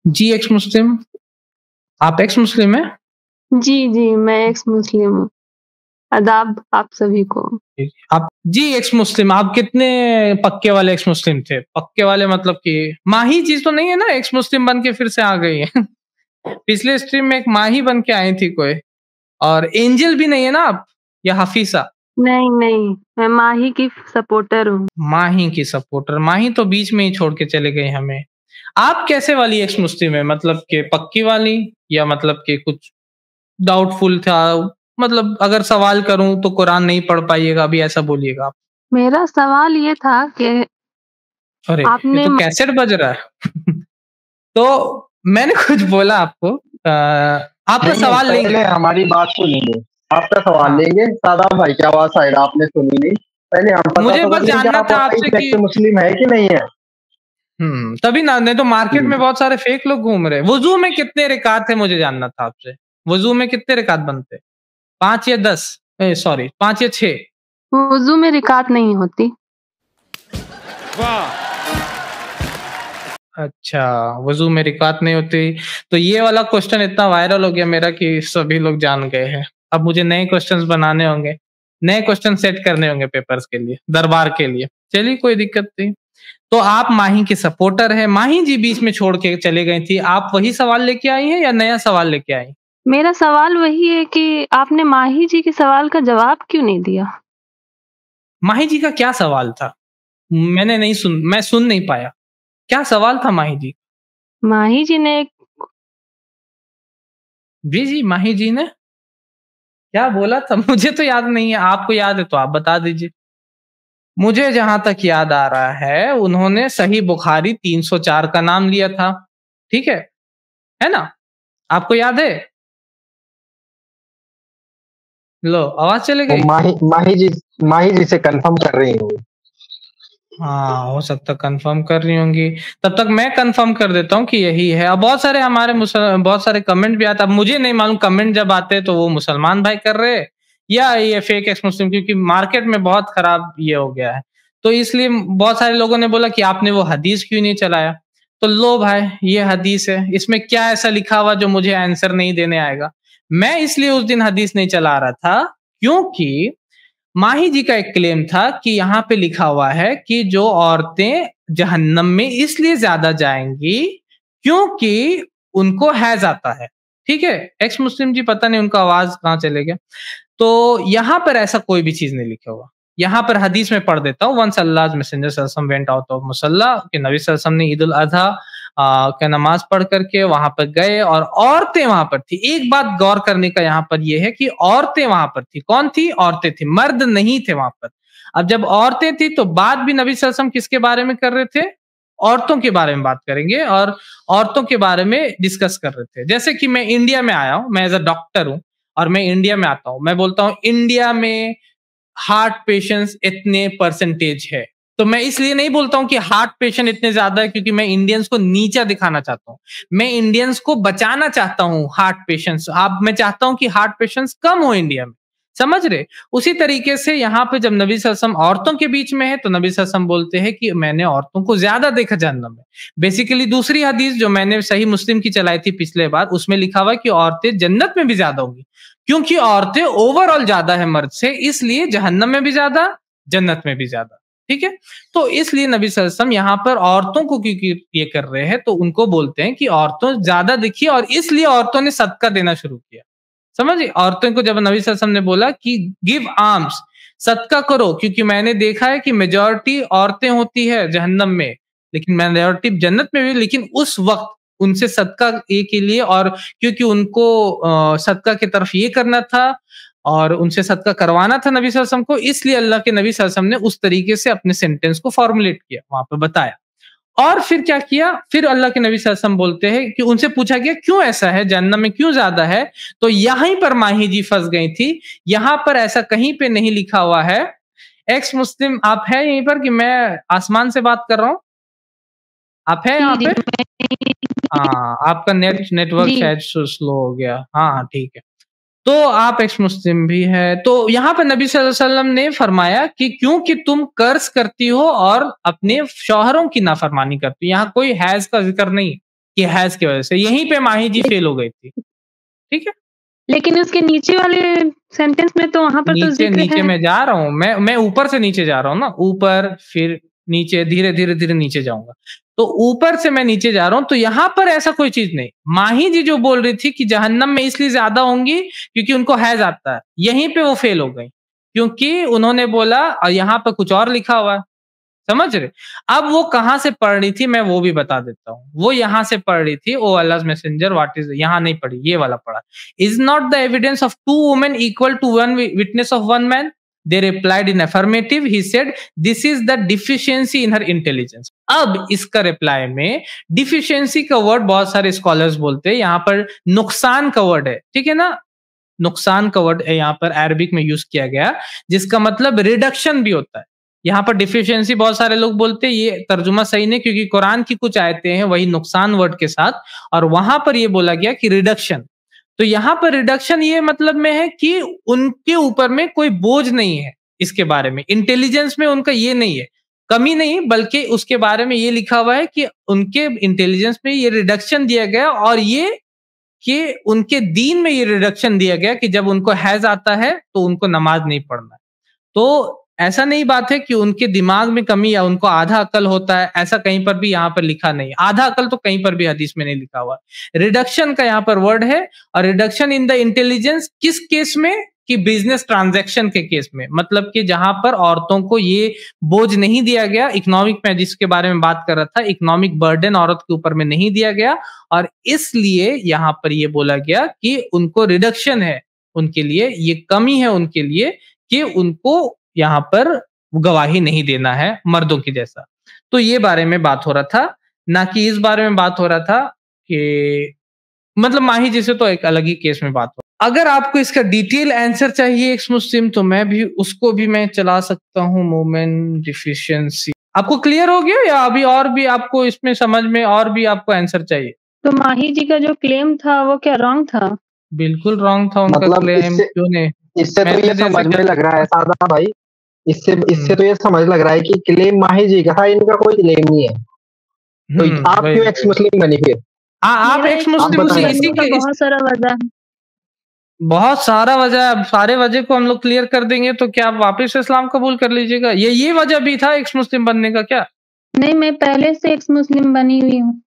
जी x मुस्लिम। आप x मुस्लिम हैं? जी, जी, मैं एक्स मुस्लिम हूँ। आदाब आप सभी को। आप जी एक्स मुस्लिम, आप कितने पक्के वाले एक्स मुस्लिम थे? पक्के वाले मतलब कि माही चीज़ तो नहीं है ना एक्स मुस्लिम बन के फिर से आ गई है? पिछले स्ट्रीम में एक माही बन के आई थी कोई, और एंजल भी नहीं है ना आप, या हफीसा? नहीं, नहीं, मैं माही की सपोर्टर हूँ। माही की सपोर्टर, माही तो बीच में ही छोड़ के चले गए हमें। आप कैसे वाली एक्स मुस्लिम है? मतलब कि पक्की वाली, या मतलब कि कुछ डाउटफुल था? मतलब अगर सवाल करूं तो कुरान नहीं पढ़ पाइएगा, अभी ऐसा बोलिएगा आप। मेरा सवाल ये था कि अरे ये आपने तो कैसेट बज रहा है। तो मैंने कुछ बोला आपको, आपका नहीं नहीं, सवाल लेंगे? पहले हमारी बात सुनिए, आपका सवाल हाँ, लेंगे। सादाब भाई की आवाज शायद आपने सुनी नहीं, पहले हम पता मुझे तो बस कर लें कि जानना आप था वाकई आपसे सेक्ट कि मुस्लिम है कि नहीं है। तभी ना, नहीं तो मार्केट में हम्म। बहुत सारे फेक लोग घूम रहे हैं। वुजू में कितने रिकात है मुझे जानना था आपसे। वुजू में कितने रिकात बनते? 5 या 10? सॉरी, 5 या 6? वुज़ू में रिकात नहीं होती। वाह! अच्छा, वज़ू में रिकात नहीं होती। तो ये वाला क्वेश्चन इतना वायरल हो गया मेरा कि सभी लोग जान गए हैं। अब मुझे नए क्वेश्चन्स बनाने होंगे, नए क्वेश्चन सेट करने होंगे पेपर्स के लिए, दरबार के लिए। चलिए कोई दिक्कत नहीं। तो आप माही के सपोर्टर हैं, माही जी बीच में छोड़ के चले गई थी। आप वही सवाल लेके आई हैं या नया सवाल लेके आई? मेरा सवाल वही है कि आपने माही जी के सवाल का जवाब क्यों नहीं दिया? माही जी का क्या सवाल था? मैं सुन नहीं पाया। क्या सवाल था माही जी? माही जी ने जी, जी, माही जी ने क्या बोला था? मुझे तो याद नहीं है, आपको याद है तो आप बता दीजिए। मुझे जहाँ तक याद आ रहा है, उन्होंने सही बुखारी 304 का नाम लिया था, ठीक है? है ना? आपको याद है? लो, आवाज़ चली वो गई? माही जी से कंफर्म कर रही हूँ। हाँ, हो सकता है कन्फर्म कर रही होंगी। तब तक मैं कन्फर्म कर देता हूँ कि यही है। अब बहुत सारे कमेंट भी आते हैं। अब मुझे नहीं मालूम कमेंट जब आते हैं तो वो मुसलमान भाई कर रहे हैं या ये फेक एक्स मुस्लिम, क्योंकि मार्केट में बहुत खराब ये हो गया है। तो इसलिए बहुत सारे लोगों ने बोला कि आपने वो हदीस क्यों नहीं चलाया? तो लो भाई, ये हदीस है, इसमें क्या ऐसा लिखा हुआ जो मुझे आंसर नहीं देने आएगा? मैं इसलिए उस दिन हदीस नहीं चला रहा था क्योंकि माही जी का एक क्लेम था कि यहाँ पे लिखा हुआ है कि जो औरतें जहन्नम में इसलिए ज्यादा जाएंगी क्योंकि उनको हैज आता है। ठीक है, एक्स मुस्लिम जी पता नहीं उनका आवाज कहाँ चले गया। तो यहाँ पर ऐसा कोई भी चीज नहीं लिखा हुआ। यहाँ पर हदीस में पढ़ देता हूँ, वंस अल्लाह मैसेंजर सल्लल्लाहु अलैहि वसल्लम वेंट आउट ऑफ मुसल्ला, कि नबी सल्लल्लाहु अलैहि वसल्लम ने ईद उल अजहा का नमाज पढ़ करके वहां पर गए और औरतें वहां पर थी। एक बात गौर करने का यहाँ पर यह है कि औरतें वहां पर थी। कौन थी? औरतें थी, मर्द नहीं थे वहां पर। अब जब औरतें थी तो बात भी नबी सल्लल्लाहु अलैहि वसल्लम किसके बारे में कर रहे थे? औरतों के बारे में बात करेंगे, और औरतों के बारे में डिस्कस कर रहे थे। जैसे कि मैं इंडिया में आया हूं, मैं एज अ डॉक्टर हूं, और मैं इंडिया में आता हूं, मैं बोलता हूं इंडिया में हार्ट पेशेंट्स इतने परसेंटेज है। तो मैं इसलिए नहीं बोलता हूं कि हार्ट पेशेंट इतने ज्यादा है क्योंकि मैं इंडियंस को नीचा दिखाना चाहता हूं। मैं इंडियंस को बचाना चाहता हूं हार्ट पेशेंट्स। आप मैं चाहता हूं कि हार्ट पेशेंट्स कम हो इंडिया में। समझ रहे? उसी तरीके से यहाँ पे जब नबी सल्लल्लाहु अलैहि वसल्लम औरतों के बीच में है तो नबी सल्लल्लाहु अलैहि वसल्लम बोलते हैं कि मैंने औरतों को ज्यादा देखा जहन्नम में। बेसिकली दूसरी हदीस जो मैंने सही मुस्लिम की चलाई थी पिछले बार, उसमें लिखा हुआ है कि औरतें जन्नत में भी ज्यादा होंगी, क्योंकि औरतें ओवरऑल ज्यादा है मर्द से, इसलिए जहन्नम में भी ज्यादा, जन्नत में भी ज्यादा। ठीक है? तो इसलिए नबी सल्लल्लाहु अलैहि वसल्लम यहाँ पर औरतों को क्योंकि ये कर रहे हैं तो उनको बोलते हैं कि औरतों ज्यादा दिखी, और इसलिए औरतों ने सदका देना शुरू किया। समझिए, औरतों को जब नबी सल्लल्लाहु अलैहि वसल्लम ने बोला कि गिव आर्म्स, सदका करो, क्योंकि मैंने देखा है कि मेजॉरिटी औरतें होती है जहन्नम में, लेकिन मेजॉरिटी जन्नत में भी, लेकिन उस वक्त उनसे सदका ये के लिए, और क्योंकि उनको सदका की तरफ ये करना था और उनसे सदका करवाना था नबी सल्लल्लाहु अलैहि वसल्लम को, इसलिए अल्लाह के नबी सल्लल्लाहु अलैहि वसल्लम ने उस तरीके से अपने सेंटेंस को फॉर्मुलेट किया, वहां पे बताया। और फिर क्या किया? फिर अल्लाह के नबी सल्लल्लाहु अलैहि वसल्लम बोलते हैं कि उनसे पूछा गया क्यों ऐसा है, जन्नत में क्यों ज्यादा है? तो यहीं पर माही जी फंस गई थी। यहाँ पर ऐसा कहीं पे नहीं लिखा हुआ है। एक्स मुस्लिम आप है यहीं पर कि मैं आसमान से बात कर रहा हूँ? आप है जी, यहाँ जी, पे? हाँ, आपका नेटवर्क जी, शायद स्लो हो गया। हाँ, हाँ, ठीक है। तो आप एक्स मुस्लिम भी है। तो यहाँ पर नबी सल्लल्लाहु अलैहि वसल्लम ने फरमाया कि क्योंकि तुम कर्ज करती हो और अपने शौहरों की नाफरमानी करती हो। यहाँ कोई हैज का जिक्र नहीं कि हैज की वजह से, यहीं पे माही जी फेल हो गई थी। ठीक है, लेकिन उसके नीचे वाले सेंटेंस में तो वहां पर तो नीचे जिक्र नीचे है। मैं जा रहा हूँ, मैं ऊपर से नीचे जा रहा हूँ ना, ऊपर फिर नीचे, धीरे धीरे धीरे नीचे जाऊंगा। तो ऊपर से मैं नीचे जा रहा हूँ, तो यहाँ पर ऐसा कोई चीज नहीं। माही जी जो बोल रही थी कि जहन्नम में इसलिए ज्यादा होंगी क्योंकि उनको हैज आता है, यहीं पे वो फेल हो गई, क्योंकि उन्होंने बोला और यहाँ पर कुछ और लिखा हुआ है, समझ रहे? अब वो कहाँ से पढ़ रही थी मैं वो भी बता देता हूँ। वो यहाँ से पढ़ रही थी, O Allah messenger what is, यहाँ नहीं पढ़ी, ये वाला पढ़ा। Is not the evidence of two women equal to one witness of one man? They replied in affirmative, he said this is the deficiency in her intelligence. अब इसका reply में deficiency का वर्ड बहुत सारे स्कॉलर्स बोलते हैं, यहाँ पर नुकसान का वर्ड है, ठीक है ना? नुकसान का वर्ड यहाँ पर अरबिक में यूज किया गया, जिसका मतलब रिडक्शन भी होता है। यहाँ पर डिफिशियंसी बहुत सारे लोग बोलते हैं, ये तर्जुमा सही नहीं, क्योंकि कुरान की कुछ आयतें हैं वही नुकसान वर्ड के साथ, और वहां पर ये बोला गया कि रिडक्शन। तो यहाँ पर रिडक्शन ये मतलब में है कि उनके ऊपर में कोई बोझ नहीं है, इसके बारे में इंटेलिजेंस में उनका ये नहीं है, कमी नहीं, बल्कि उसके बारे में ये लिखा हुआ है कि उनके इंटेलिजेंस में ये रिडक्शन दिया गया, और ये कि उनके दीन में ये रिडक्शन दिया गया कि जब उनको हैज आता है तो उनको नमाज नहीं पढ़ना है। तो ऐसा नहीं बात है कि उनके दिमाग में कमी या उनको आधा अकल होता है, ऐसा कहीं पर भी यहाँ पर लिखा नहीं। आधा अकल तो कहीं पर भी हदीस में नहीं लिखा हुआ। रिडक्शन का यहाँ पर वर्ड है, और रिडक्शन इन द इंटेलिजेंस किस केस में? कि बिजनेस ट्रांजैक्शन के केस में, मतलब कि जहां पर औरतों को ये बोझ नहीं दिया गया, इकोनॉमिक में जिसके बारे में बात कर रहा था, इकोनॉमिक बर्डन औरत के ऊपर में नहीं दिया गया, और इसलिए यहाँ पर ये बोला गया कि उनको रिडक्शन है, उनके लिए ये कमी है, उनके लिए कि उनको यहाँ पर गवाही नहीं देना है मर्दों की जैसा। तो ये बारे में बात हो रहा था, ना कि इस बारे में बात हो रहा था कि मतलब माही जी से तो एक अलग ही केस में बात हो। अगर आपको इसका डिटेल आंसर चाहिए एक्स मुस्लिम, तो मैं भी उसको भी मैं चला सकता हूँ, मोमेंट डिफिशियंसी। आपको क्लियर हो गया या अभी और भी आपको इसमें समझ में और भी आपको आंसर चाहिए? तो माही जी का जो क्लेम था वो क्या रॉन्ग था? बिल्कुल रॉन्ग था उनका मतलब क्लेम, क्यों नहीं? इससे तो मैं ये जैसे समझ में लग रहा है सादा भाई, इससे हम्म तो ये समझ लग रहा है कि क्लेम माही जी का था, इनका कोई क्लेम नहीं है। तो आप वही क्यों एक्स मुस्लिम बनी फिर? हाँ, आप मेरा एक्स एक मुस्लिम बताएं। इसी का के बहुत सारा वजह है। बहुत सारा वजह है। अब सारे वजह को हम लोग क्लियर कर देंगे तो क्या आप वापस इस्लाम कबूल कर लीजिएगा? ये वजह भी था एक्स मुस्लिम बनने का क्या? नहीं, मैं पहले से एक्स मुस्लिम बनी हुई हूँ।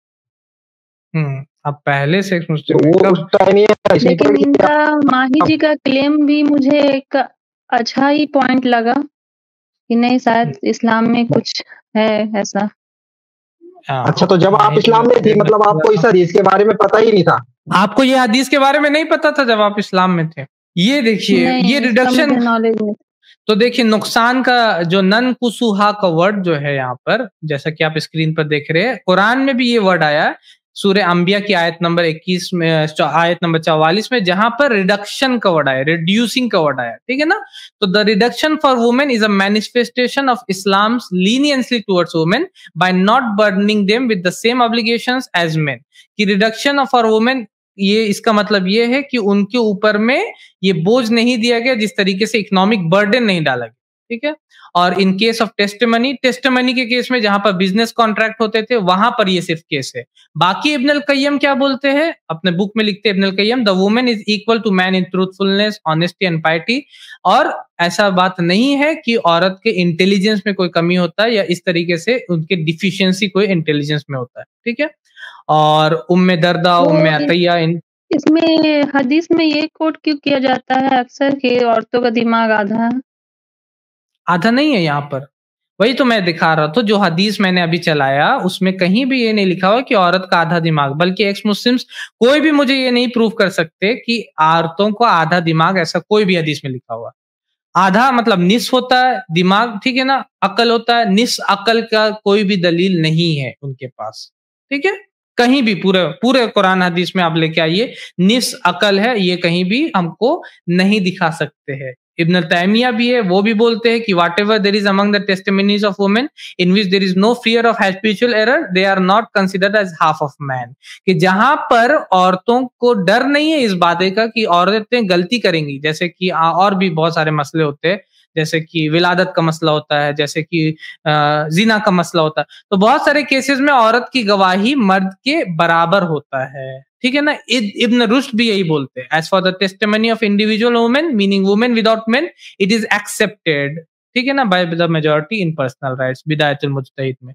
अब पहले से एक्स मुस्लिम तो है वो कब? उस टाइम ये लेकिन इनका माही जी का क्लेम भी मुझे एक अच्छा ही पॉइंट लगा कि नहीं, शायद इस्लाम में कुछ है ऐसा। अच्छा, तो जब आप इस्लाम में थी, मतलब आपको इस हदीस के बारे में पता ही नहीं था? आपको ये हदीस के बारे में नहीं पता था जब आप इस्लाम में थे? ये देखिए, नहीं, ये इसका रिडक्शन, मुझे नॉलेज नहीं। तो देखिए नुकसान का जो नन कुसुहा का वर्ड जो है यहाँ पर, जैसा कि आप स्क्रीन पर देख रहे हैं, कुरान में भी ये वर्ड आया है सूरह अंबिया की आयत नंबर 21 में, आयत नंबर 44 में, जहां पर रिडक्शन का वर्ड आया, रिड्यूसिंग का वर्ड आया, ठीक है ना? तो the reduction for women is a manifestation of Islam's leniency towards women by not burdening them with the same obligations as men. कि रिडक्शन फॉर वुमेन, ये इसका मतलब ये है कि उनके ऊपर में ये बोझ नहीं दिया गया, जिस तरीके से इकोनॉमिक बर्डन नहीं डाला गया, ठीक है? और इन केस ऑफ टेस्टिमनी के केस में जहां पर बिजनेस कॉन्ट्रैक्ट होते थे, वहां पर ये सिर्फ केस है। बाकी इब्न अल कय्यम क्या बोलते हैं अपने बुक में, लिखते हैं Ibn al Qayyim, the women is equal to man in truthfulness, honesty and piety. और ऐसा बात नहीं है कि औरत के इंटेलिजेंस में कोई कमी होता है या इस तरीके से उनके डिफिशियंसी कोई इंटेलिजेंस में होता है, ठीक है? और उम्मे दर्दा, उम्मे अतैया, इसमें हदीस में ये कोट क्यों किया जाता है अक्सर कि औरतों का दिमाग आधा है? आधा नहीं है यहाँ पर, वही तो मैं दिखा रहा था, जो हदीस मैंने अभी चलाया उसमें कहीं भी ये नहीं लिखा हुआ कि औरत का आधा दिमाग, बल्कि एक्स मुस्लिम्स कोई भी मुझे ये नहीं प्रूव कर सकते कि औरतों को आधा दिमाग, ऐसा कोई भी हदीस में लिखा हुआ। आधा मतलब निस होता है दिमाग, ठीक है ना? अकल होता है, निस अकल का कोई भी दलील नहीं है उनके पास, ठीक है? कहीं भी पूरे पूरे कुरान हदीस में आप लेके आइए, निस अकल है ये कहीं भी हमको नहीं दिखा सकते हैं। इब्न तैमिया भी है, वो भी बोलते हैं कि whatever there is among the testimonies of women in which there is no fear of habitual error, they are not considered as half of man. कि जहां पर औरतों को डर नहीं है इस बात का कि औरतें गलती करेंगी, जैसे कि और भी बहुत सारे मसले होते हैं जैसे कि विलादत का मसला होता है, जैसे कि ज़िना का मसला होता है। तो बहुत सारे केसेस में औरत की गवाही मर्द के बराबर होता है, ठीक है ना? इब्न रुश्द भी यही बोलते हैं, as for the testimony of individual women meaning women without men it is accepted, ठीक है ना, by the majority in personal rights बिदायतुल मुज्तहिद में।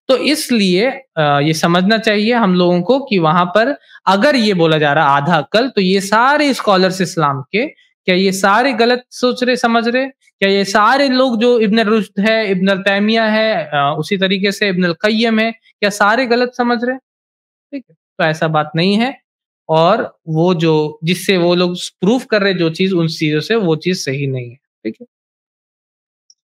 तो इसलिए ये समझना चाहिए हम लोगों को कि वहां पर अगर ये बोला जा रहा आधा अक्ल, तो ये सारे स्कॉलर्स इस्लाम के, क्या ये सारे गलत सोच रहे समझ रहे? क्या ये सारे लोग जो इब्न रुश्द है, इब्न तैमिया है, उसी तरीके से इब्न क़य्यम है, क्या सारे गलत समझ रहे? ठीक है, तो ऐसा बात नहीं है। और वो जो जिससे वो लोग प्रूफ कर रहे जो चीज, उन चीजों से वो चीज सही नहीं है, ठीक है।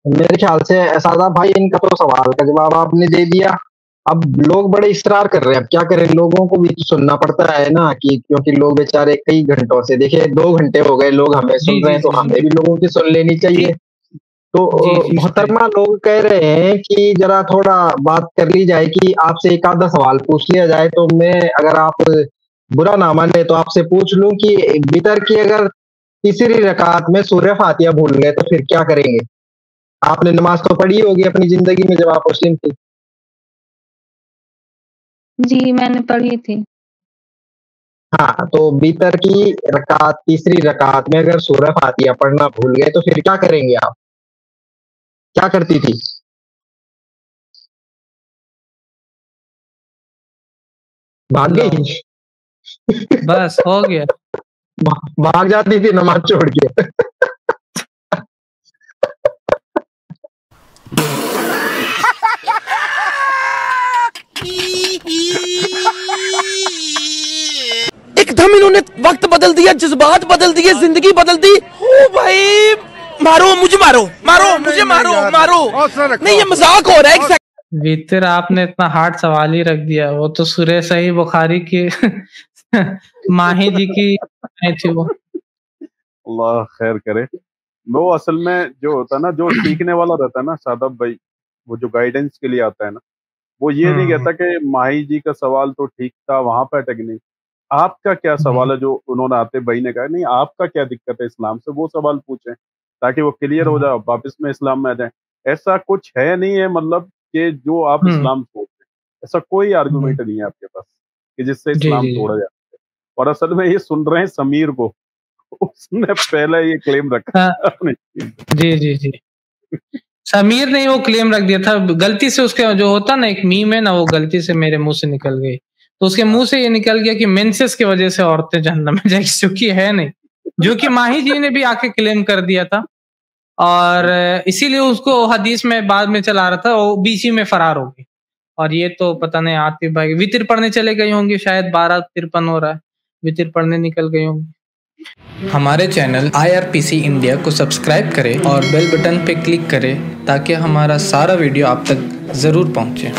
मेरे ख्याल से सादा भाई, इनका तो सवाल का जवाब आपने दे दिया। अब लोग बड़े इसरार कर रहे हैं, अब क्या करें, लोगों को भी तो सुनना पड़ता है ना, कि क्योंकि लोग बेचारे कई घंटों से, देखिए 2 घंटे हो गए लोग हमें सुन रहे हैं, तो हमें भी लोगों की सुन लेनी चाहिए। तो मोहतरमा लोग कह रहे हैं कि जरा थोड़ा बात कर ली जाए, कि आपसे एक आधा सवाल पूछ लिया जाए। तो मैं, अगर आप बुरा ना माने, तो आपसे पूछ लूं कि वितर की अगर तीसरी रकात में सूरह फातिहा भूल गए तो फिर क्या करेंगे? आपने नमाज तो पढ़ी होगी अपनी जिंदगी में जब आप मुस्लिम थी। जी, मैंने पढ़ी थी। हाँ, तो वितर की रकात, तीसरी रकात में अगर सूरह फातिहा पढ़ना भूल गए तो फिर क्या करेंगे आप? क्या करती थी? भाग गई? बस हो गया। भाग जाती थी नमाज छोड़ के। एकदम इन्होंने वक्त बदल दिया, जज्बात बदल दिए, जिंदगी बदल दी। ओ भाई, मारो मुझे, मारो मारो मुझे, मारो मारो, नहीं ये मजाक हो रहा है। वितर आपने इतना हार्ड सवाल ही रख दिया, वो तो सूरह सही बुखारी की माही जी की थी वो। अल्लाह खैर करे। वो असल में जो होता है ना, जो सीखने वाला रहता है ना शादाब भाई, वो जो गाइडेंस के लिए आता है ना, वो ये नहीं कहता कि माही जी का सवाल तो ठीक था, वहां पे अटक नहीं। आपका क्या सवाल है, जो उन्होंने आते भाई ने कहा, नहीं आपका क्या दिक्कत है इस्लाम से, वो सवाल पूछें ताकि वो क्लियर हो जाए, वापस में इस्लाम में आ जाए। ऐसा कुछ है नहीं है, मतलब कि जो आप इस्लाम छोड़ते, ऐसा कोई आर्गुमेंट नहीं है आपके पास कि जिससे इस्लाम छोड़ा जाए। और असल में ये सुन रहे हैं समीर को, उसने पहले ये क्लेम रखा। जी समीर ने वो क्लेम रख दिया था, गलती से उसके जो होता ना एक मीम है ना, वो गलती से मेरे मुंह से निकल गई, तो उसके मुंह से ये निकल गया कि मेंसेस की वजह से औरतें जहन्नम में जाएगी, जो कि है नहीं, जो कि माही जी ने भी आके क्लेम कर दिया था। और इसीलिए उसको हदीस में बाद में चला रहा था, वो बीच में फरार हो गई। और ये तो पता नहीं, आतिफ भाई वितर पढ़ने चले गई होंगी, शायद 12:53 हो रहा है, वितर पढ़ने निकल गई होंगी। हमारे चैनल IRPC इंडिया को सब्सक्राइब करें और बेल बटन पे क्लिक करें ताकि हमारा सारा वीडियो आप तक ज़रूर पहुंचे।